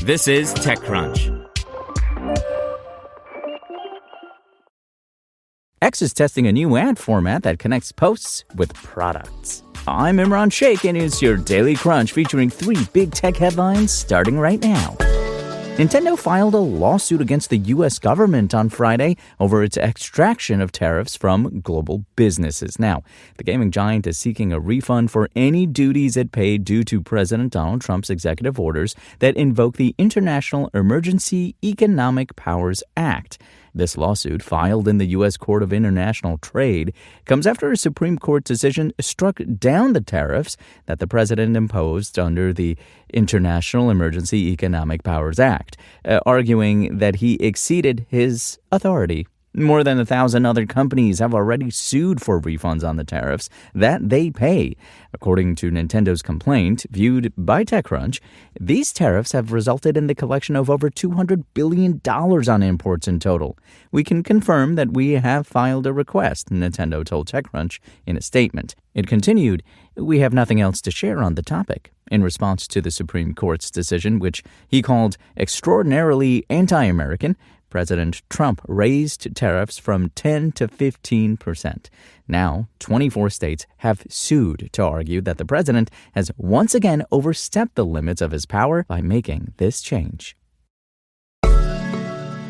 This is TechCrunch. X is testing a new ad format that connects posts with products. I'm Imran Sheikh, and it's your Daily Crunch featuring 3 big tech headlines starting right now. Nintendo filed a lawsuit against the U.S. government on Friday over its extraction of tariffs from global businesses. Now, the gaming giant is seeking a refund for any duties it paid due to President Donald Trump's executive orders that invoke the International Emergency Economic Powers Act. This lawsuit, filed in the U.S. Court of International Trade, comes after a Supreme Court decision struck down the tariffs that the president imposed under the International Emergency Economic Powers Act, arguing that he exceeded his authority. More than 1,000 other companies have already sued for refunds on the tariffs that they pay. According to Nintendo's complaint, viewed by TechCrunch, these tariffs have resulted in the collection of over $200 billion on imports in total. We can confirm that we have filed a request, Nintendo told TechCrunch in a statement. It continued, "We have nothing else to share on the topic." In response to the Supreme Court's decision, which he called extraordinarily anti-American, President Trump raised tariffs from 10 to 15%. Now, 24 states have sued to argue that the president has once again overstepped the limits of his power by making this change.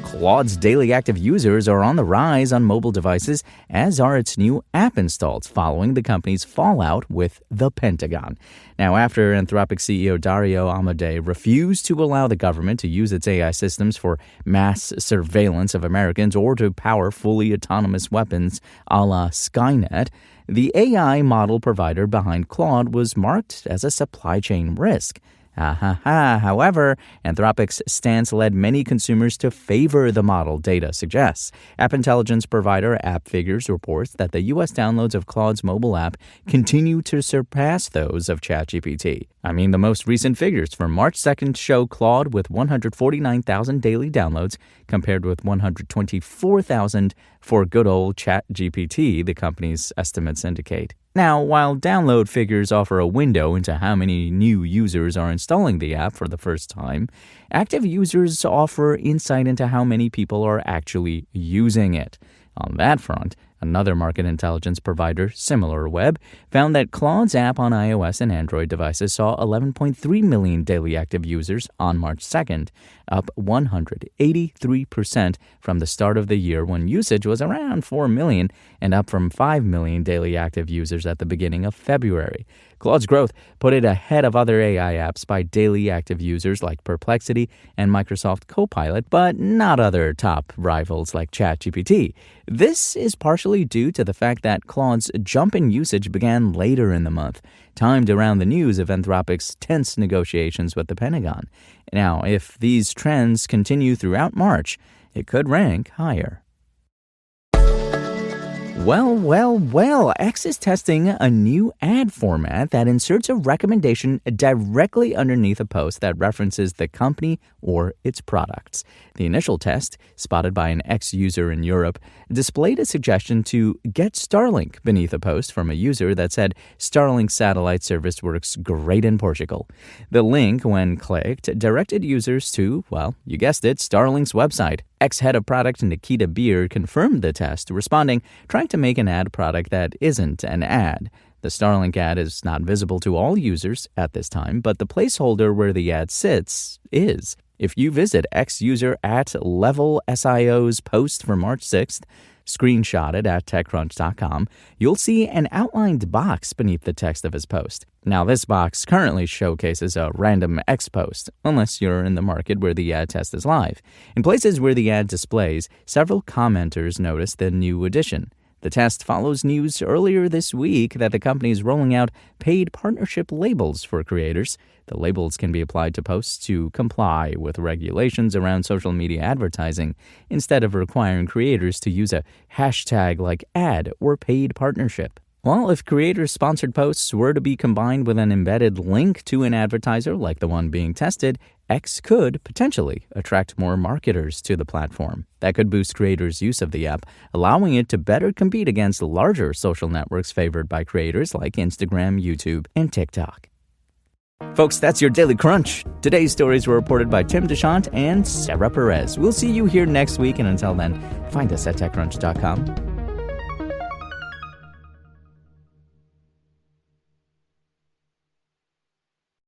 Claude's daily active users are on the rise on mobile devices, as are its new app installs following the company's fallout with the Pentagon. Now, after Anthropic CEO Dario Amodei refused to allow the government to use its AI systems for mass surveillance of Americans or to power fully autonomous weapons a la Skynet, the AI model provider behind Claude was marked as a supply chain risk. However, Anthropic's stance led many consumers to favor the model, data suggests. App intelligence provider AppFigures reports that the U.S. downloads of Claude's mobile app continue to surpass those of ChatGPT. The most recent figures for March 2nd show Claude with 149,000 daily downloads compared with 124,000 for good old ChatGPT, the company's estimates indicate. Now, while download figures offer a window into how many new users are installing the app for the first time, active users offer insight into how many people are actually using it. On that front, another market intelligence provider, SimilarWeb, found that Claude's app on iOS and Android devices saw 11.3 million daily active users on March 2nd, up 183% from the start of the year when usage was around 4 million and up from 5 million daily active users at the beginning of February. Claude's growth put it ahead of other AI apps by daily active users like Perplexity and Microsoft Copilot, but not other top rivals like ChatGPT. This is partially due to the fact that Claude's jump in usage began later in the month, timed around the news of Anthropic's tense negotiations with the Pentagon. Now, if these trends continue throughout March, it could rank higher. Well, X is testing a new ad format that inserts a recommendation directly underneath a post that references the company or its products. The initial test, spotted by an X user in Europe, displayed a suggestion to get Starlink beneath a post from a user that said Starlink's satellite service works great in Portugal. The link, when clicked, directed users to, well, you guessed it, Starlink's website. Ex-head of product Nikita Beer confirmed the test, responding, trying to make an ad product that isn't an ad. The Starlink ad is not visible to all users at this time, but the placeholder where the ad sits is. If you visit X-user at Level SIO's post for March 6th, screenshot it at TechCrunch.com, you'll see an outlined box beneath the text of his post. Now, this box currently showcases a random X post, unless you're in the market where the ad test is live. In places where the ad displays, several commenters noticed the new addition. The test follows news earlier this week that the company is rolling out paid partnership labels for creators. The labels can be applied to posts to comply with regulations around social media advertising, instead of requiring creators to use a hashtag like ad or paid partnership. Well, if creator-sponsored posts were to be combined with an embedded link to an advertiser like the one being tested, X could potentially attract more marketers to the platform. That could boost creators' use of the app, allowing it to better compete against larger social networks favored by creators like Instagram, YouTube, and TikTok. Folks, that's your Daily Crunch. Today's stories were reported by Tim DeShant and Sarah Perez. We'll see you here next week, and until then, find us at TechCrunch.com.